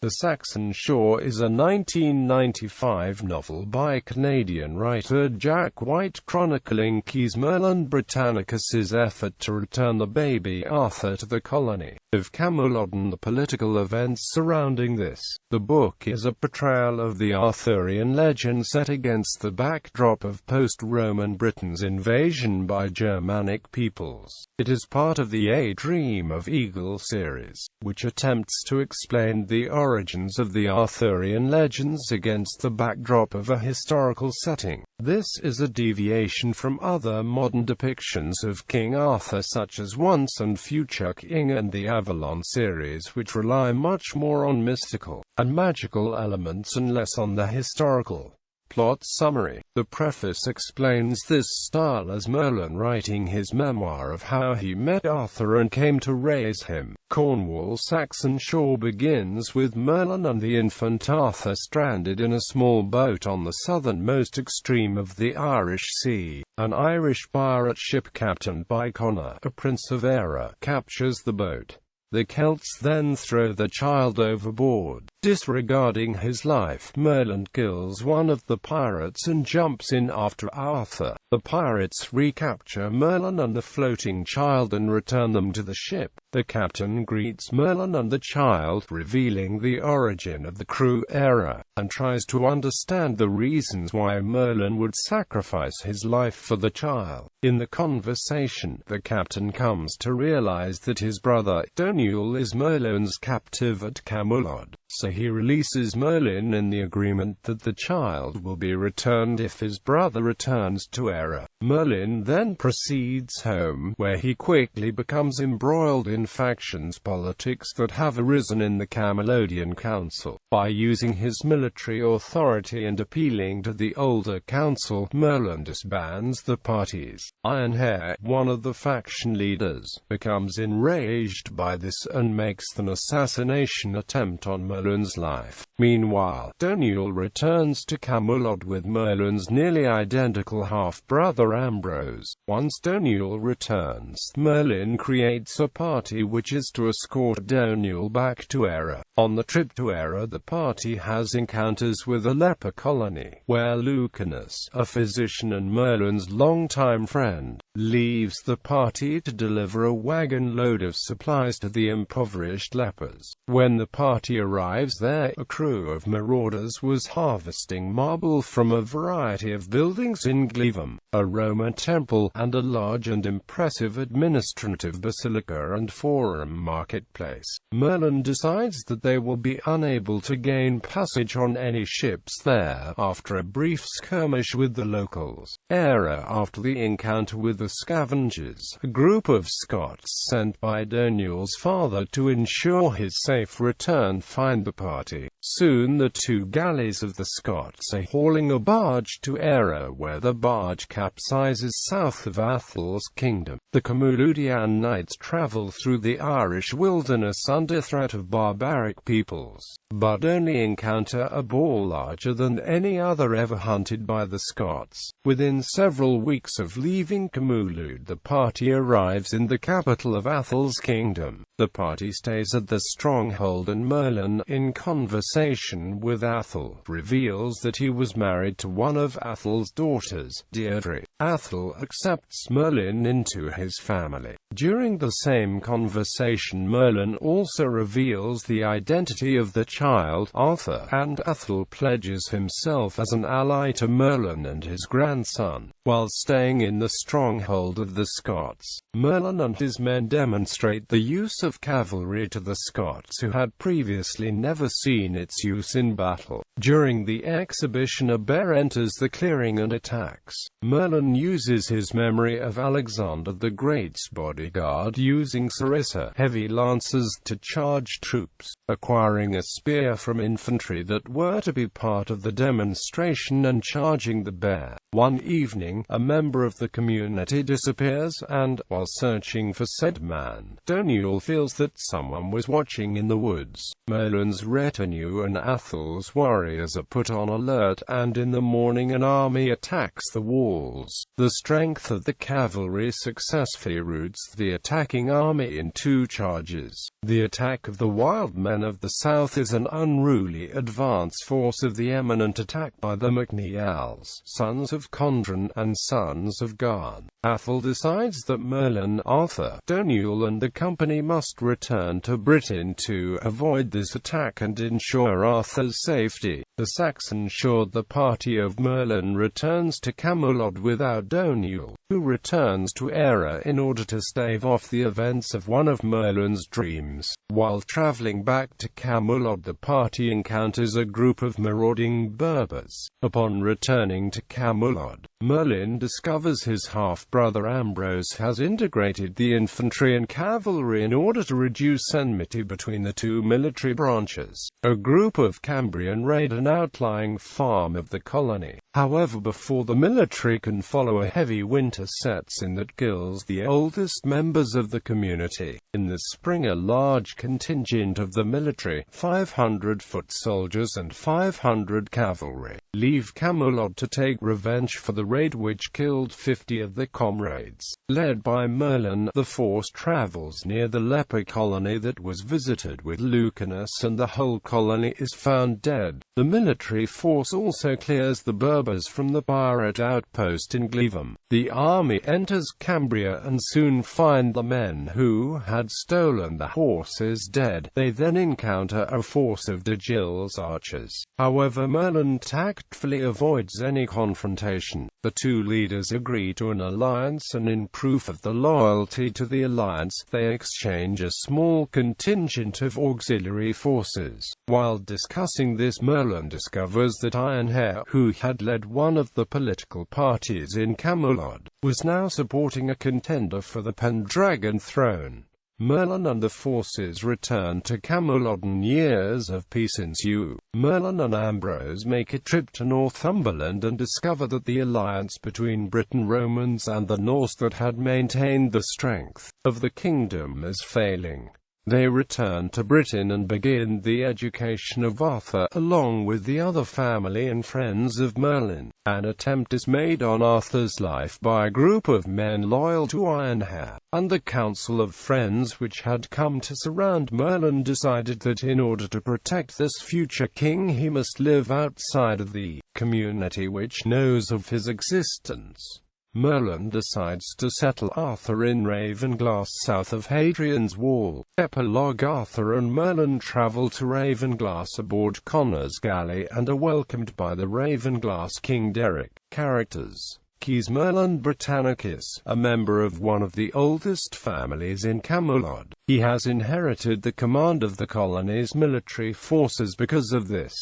The Saxon Shore is a 1995 novel by Canadian writer Jack Whyte chronicling Caius Merlyn Britannicus's effort to return the baby Arthur to the colony of Camulod and the political events surrounding this. The book is a portrayal of the Arthurian legend set against the backdrop of post-Roman Britain's invasion by Germanic peoples. It is part of the A Dream of Eagle series, which attempts to explain the origins of the Arthurian legends against the backdrop of a historical setting. This is a deviation from other modern depictions of King Arthur such as Once and Future King and the Avalon series, which rely much more on mystical and magical elements and less on the historical. Plot summary. The preface explains this style as Merlin writing his memoir of how he met Arthur and came to raise him. Cornwall's Saxon Shore begins with Merlin and the infant Arthur stranded in a small boat on the southernmost extreme of the Irish Sea. An Irish pirate ship captained by Connor, a prince of Eire, captures the boat. The Celts then throw the child overboard. Disregarding his life, Merlin kills one of the pirates and jumps in after Arthur. The pirates recapture Merlin and the floating child and return them to the ship. The captain greets Merlin and the child, revealing the origin of the crew Eire, and tries to understand the reasons why Merlin would sacrifice his life for the child. In the conversation, the captain comes to realize that his brother Doniel is Merlin's captive at Camulod, so he releases Merlin in the agreement that the child will be returned if his brother returns to Eire. Merlin then proceeds home, where he quickly becomes embroiled in factions politics that have arisen in the Camulodian Council. By using his military authority and appealing to the older council, Merlin disbands the parties. Ironhair, one of the faction leaders, becomes enraged by this and makes an assassination attempt on Merlin's life. Meanwhile, Doniel returns to Camulod with Merlin's nearly identical half-brother Ambrose. Once Doniel returns, Merlin creates a party which is to escort Doniel back to Eire. On the trip to Eire, the party has encounters with a leper colony, where Lucanus, a physician and Merlin's longtime friend, leaves the party to deliver a wagon load of supplies to the impoverished lepers. When the party arrives there, a crew of marauders was harvesting marble from a variety of buildings in Glevum, a Roman temple, and a large and impressive administrative basilica and forum marketplace. Merlin decides that they will be unable to gain passage on any ships there, after a brief skirmish with the locals. Eire. After the encounter with the scavengers, a group of Scots sent by Doniel's father to ensure his safe return find the party. Soon the two galleys of the Scots are hauling a barge to Eire, where the barge capsizes south of Athel's kingdom. The Camulodian knights travel through the Irish wilderness under threat of barbaric peoples, but only encounter a boar larger than any other ever hunted by the Scots. Within several weeks of leaving Camulod, the party arrives in the capital of Athel's kingdom. The party stays at the stronghold and Merlin, in conversation with Athel, reveals that he was married to one of Athel's daughters, Deirdre. Athel accepts Merlin into his family. During the same conversation, Merlin also reveals the identity of the child, Arthur, and Athel pledges himself as an ally to Merlin and his grandson. While staying in the stronghold of the Scots, Merlin and his men demonstrate the use of cavalry to the Scots, who had previously never seen its use in battle. During the exhibition, a bear enters the clearing and attacks. Merlin uses his memory of Alexander the Great's bodyguard using sarissa, heavy lances, to charge troops, acquiring a spear from infantry that were to be part of the demonstration and charging the bear. One evening, a member of the community disappears, and, while searching for said man, Domhnall feels that someone was watching in the woods. Merlin's retinue and Athel's warriors are put on alert, and in the morning an army attacks the walls. The strength of the cavalry successfully routs the attacking army in 2 charges. The attack of the wild men of the south is an unruly advance force of the eminent attack by the MacNealls, sons of Condren and sons of Garn. Athel decides that Merlin, Arthur, Domhnall and the company must return to Britain to avoid this attack and ensure Arthur's safety. The Saxon Shore. The party of Merlin returns to Camulod without Domhnall, who returns to Era in order to stave off the events of one of Merlin's dreams. While traveling back to Camulod, the party encounters a group of marauding Berbers. Upon returning to Camulod, Merlin discovers his half-brother Ambrose has integrated the infantry and cavalry in order to reduce enmity between the 2 military branches. A group of Cambrian raid an outlying farm of the colony. However, before the military can follow, a heavy winter sets in that kills the oldest members of the community. In the spring, a large contingent of the military, 500 foot soldiers and 500 cavalry, leave Camulod to take revenge for the raid which killed 50 of their comrades. Led by Merlin, the force travels near the leper colony that was visited with Lucanus, and the whole colony is found dead. The military force also clears the Berbers from the pirate outpost in Glevum. The army enters Cambria and soon find the men who had stolen the horses dead. They then encounter a force of Dagil's archers. However, Merlin tactfully avoids any confrontation. The 2 leaders agree to an alliance, and in proof of the loyalty to the alliance, they exchange a small contingent of auxiliary forces. While discussing this, Merlin discovers that Ironhair, who had led one of the political parties in Camulod, was now supporting a contender for the Pendragon throne. Merlin and the forces return to Camulod and years of peace ensue. Merlin and Ambrose make a trip to Northumberland and discover that the alliance between Briton Romans and the Norse that had maintained the strength of the kingdom is failing. They return to Britain and begin the education of Arthur, along with the other family and friends of Merlin. An attempt is made on Arthur's life by a group of men loyal to Ironhair, and the Council of Friends which had come to surround Merlin decided that in order to protect this future king he must live outside of the community which knows of his existence. Merlin decides to settle Arthur in Ravenglass south of Hadrian's Wall. Epilogue. Arthur and Merlin travel to Ravenglass aboard Connor's galley and are welcomed by the Ravenglass King Derek. Characters: Caius Merlyn Britannicus, a member of one of the oldest families in Camulod. He has inherited the command of the colony's military forces because of this.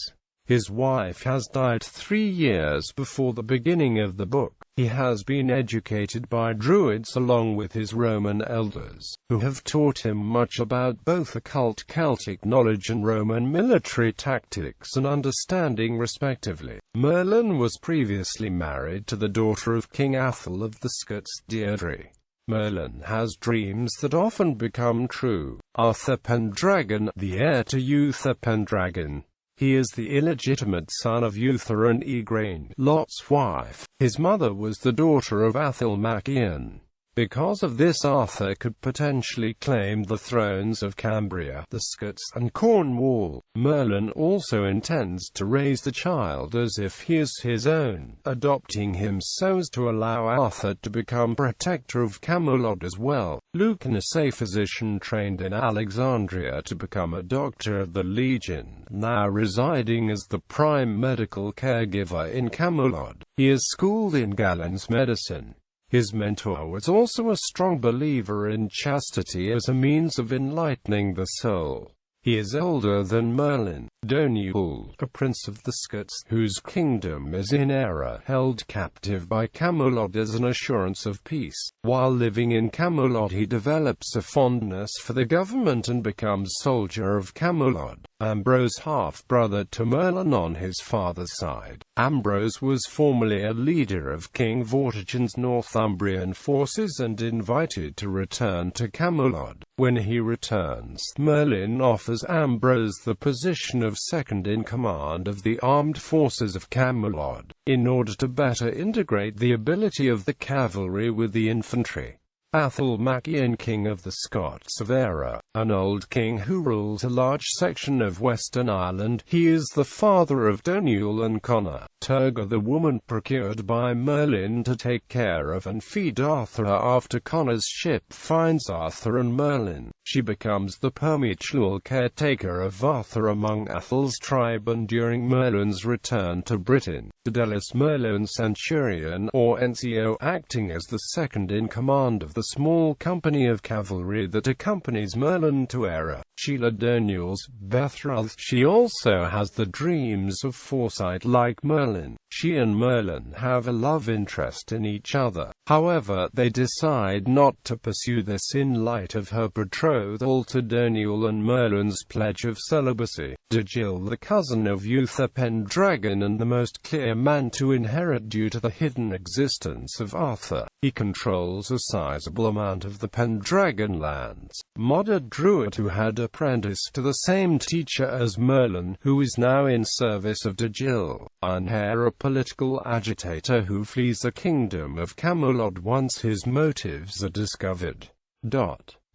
His wife has died 3 years before the beginning of the book. He has been educated by Druids along with his Roman elders, who have taught him much about both occult Celtic knowledge and Roman military tactics and understanding respectively. Merlin was previously married to the daughter of King Athel of the Scots, Deirdre. Merlin has dreams that often become true. Arthur Pendragon, the heir to Uther Pendragon. He is the illegitimate son of Uther and Igraine, Lot's wife. His mother was the daughter of Athel mac Ian. Because of this, Arthur could potentially claim the thrones of Cambria, the Scots, and Cornwall. Merlin also intends to raise the child as if he is his own, adopting him so as to allow Arthur to become protector of Camulod as well. Lucanus, a physician trained in Alexandria to become a doctor of the Legion, now residing as the prime medical caregiver in Camulod. He is schooled in Galen's medicine. His mentor was also a strong believer in chastity as a means of enlightening the soul. He is older than Merlin. Domhnall, a prince of the Scots, whose kingdom is in error, held captive by Camulod as an assurance of peace. While living in Camulod, he develops a fondness for the government and becomes soldier of Camulod. Ambrose, half-brother to Merlin on his father's side. Ambrose was formerly a leader of King Vortigern's Northumbrian forces and invited to return to Camulod. When he returns, Merlin offers Ambrose the position of second-in-command of the armed forces of Camulod, in order to better integrate the ability of the cavalry with the infantry. Athelmacian, king of the Scots of Era, an old king who rules a large section of Western Ireland. He is the father of Domhnall and Connor. Turga, the woman procured by Merlin to take care of and feed Arthur after Connor's ship finds Arthur and Merlin. She becomes the perpetual caretaker of Arthur among Athel's tribe, and during Merlin's return to Britain, Fidelis Merlin Centurion, or NCO, acting as the second-in-command of the small company of cavalry that accompanies Merlin to Era. Sheila, Domhnall's betrothed. She also has the dreams of foresight like Merlin. She and Merlin have a love interest in each other. However, they decide not to pursue this in light of her betrothal to Domhnall and Merlin's pledge of celibacy. Dugil, the cousin of Uther Pendragon and the most clear man to inherit due to the hidden existence of Arthur. He controls a sizable amount of the Pendragon lands. Modder Druid, who had apprenticed to the same teacher as Merlin, who is now in service of Dugil. Ironhair, a political agitator who flees the kingdom of Camulod once his motives are discovered.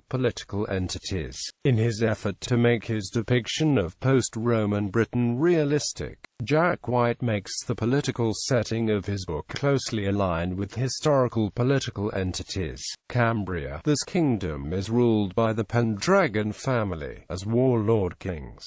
Political entities. In his effort to make his depiction of post-Roman Britain realistic, Jack Whyte makes the political setting of his book closely aligned with historical political entities. Cambria. This kingdom is ruled by the Pendragon family, as warlord kings.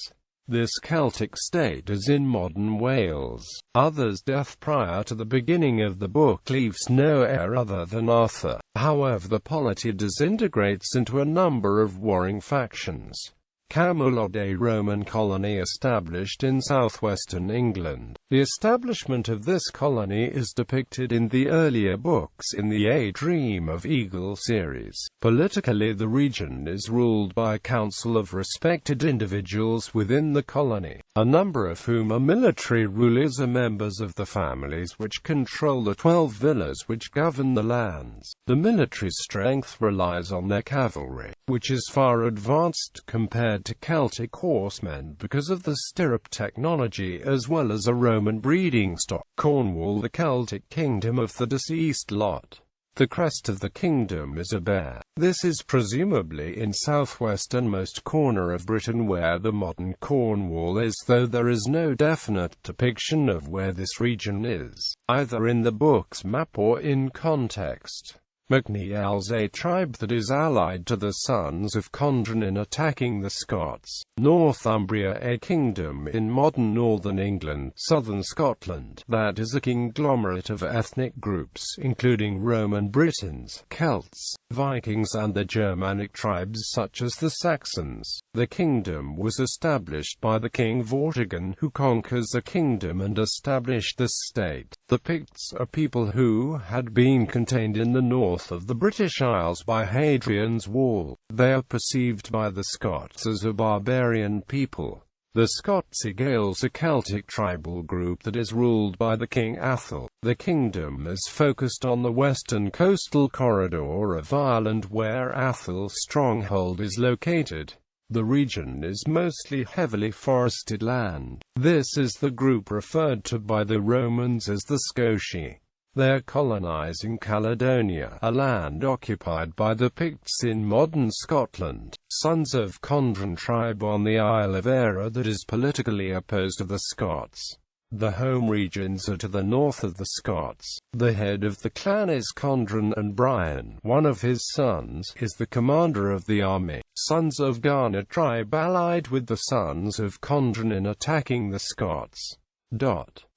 This Celtic state is in modern Wales. Others' death prior to the beginning of the book leaves no heir other than Arthur. However, the polity disintegrates into a number of warring factions. Camulod, a Roman colony established in southwestern England. The establishment of this colony is depicted in the earlier books in the A Dream of Eagle series. Politically, the region is ruled by a council of respected individuals within the colony, a number of whom are military rulers or members of the families which control the 12 villas which govern the lands. The military strength relies on their cavalry, which is far advanced compared to Celtic horsemen because of the stirrup technology as well as a Roman breeding stock. Cornwall, the Celtic kingdom of the deceased lot. The crest of the kingdom is a bear. This is presumably in southwesternmost corner of Britain where the modern Cornwall is, though there is no definite depiction of where this region is, either in the book's map or in context. MacNeil's a tribe that is allied to the sons of Condren in attacking the Scots. Northumbria, a kingdom in modern northern England, southern Scotland, that is a conglomerate of ethnic groups, including Roman Britons, Celts, Vikings and the Germanic tribes such as the Saxons. The kingdom was established by the King Vortigern, who conquers a kingdom and established this state. The Picts, a people who had been contained in the north of the British Isles by Hadrian's Wall. They are perceived by the Scots as a barbarian people. The Scots Gaels, a Celtic tribal group that is ruled by the King Athel. The kingdom is focused on the western coastal corridor of Ireland where Athel's stronghold is located. The region is mostly heavily forested land. This is the group referred to by the Romans as the Scotii. They are colonizing Caledonia, a land occupied by the Picts in modern Scotland, sons of Condren tribe on the Isle of Era that is politically opposed to the Scots. The home regions are to the north of the Scots. The head of the clan is Condren, and Brian, one of his sons, is the commander of the army. Sons of Garner tribe allied with the sons of Condren in attacking the Scots.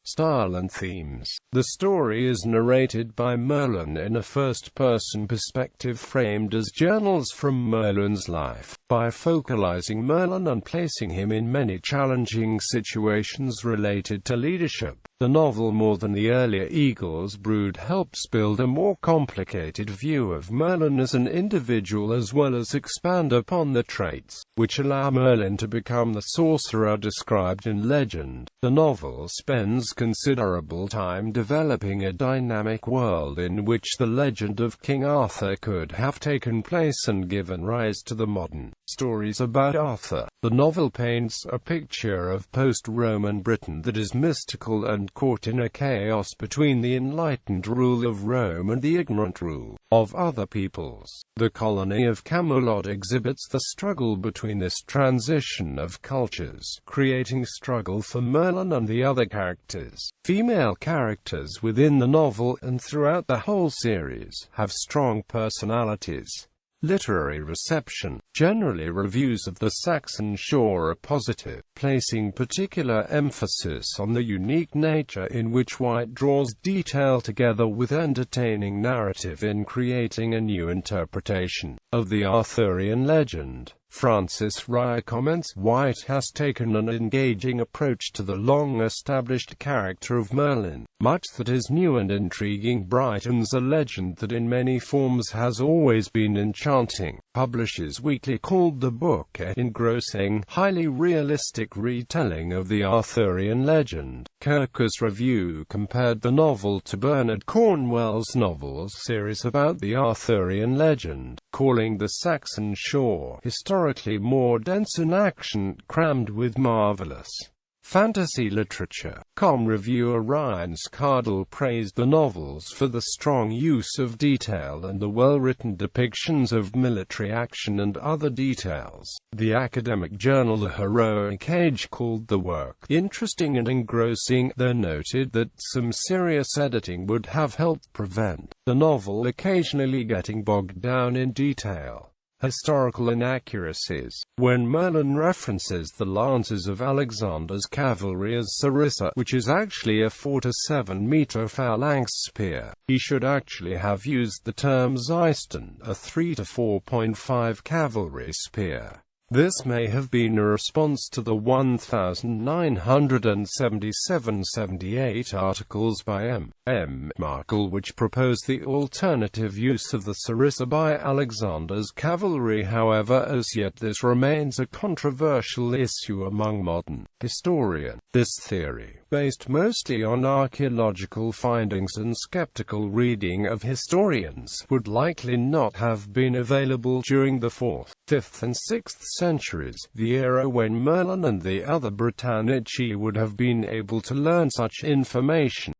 Style and themes. The story is narrated by Merlin in a first-person perspective framed as journals from Merlin's life. By focalizing Merlin and placing him in many challenging situations related to leadership, the novel, more than the earlier Eagle's Brood, helps build a more complicated view of Merlin as an individual, as well as expand upon the traits which allow Merlin to become the sorcerer described in legend. The novel spends considerable time developing a dynamic world in which the legend of King Arthur could have taken place and given rise to the modern stories about Arthur. The novel paints a picture of post-Roman Britain that is mystical and caught in a chaos between the enlightened rule of Rome and the ignorant rule of other peoples. The colony of Camulod exhibits the struggle between this transition of cultures, creating struggle for Merlin and the other characters. Female characters within the novel and throughout the whole series have strong personalities. Literary reception. Generally, reviews of The Saxon Shore are positive, placing particular emphasis on the unique nature in which Whyte draws detail together with entertaining narrative in creating a new interpretation of the Arthurian legend. Francis Rye comments, Whyte has taken an engaging approach to the long-established character of Merlin. Much that is new and intriguing brightens a legend that in many forms has always been enchanting. Publishers Weekly called the book an engrossing, highly realistic retelling of the Arthurian legend. Kirkus Review compared the novel to Bernard Cornwell's novels series about the Arthurian legend, calling The Saxon Shore historically more dense in action, crammed with marvelous fantasy literature. Reviewer Ryan Scardle praised the novels for the strong use of detail and the well-written depictions of military action and other details. The academic journal The Heroic Age called the work interesting and engrossing, though noted that some serious editing would have helped prevent the novel occasionally getting bogged down in detail. Historical inaccuracies. When Merlin references the lances of Alexander's cavalry as sarissa, which is actually a 4 to 7 meter phalanx spear, he should actually have used the term Zeiston, a 3 to 4.5 cavalry spear. This may have been a response to the 1977-78 articles by M. Markle which proposed the alternative use of the sarissa by Alexander's cavalry. However, as yet this remains a controversial issue among modern historians. This theory, based mostly on archaeological findings and skeptical reading of historians, would likely not have been available during the 4th, 5th and 6th centuries, the era when Merlin and the other Britannici would have been able to learn such information.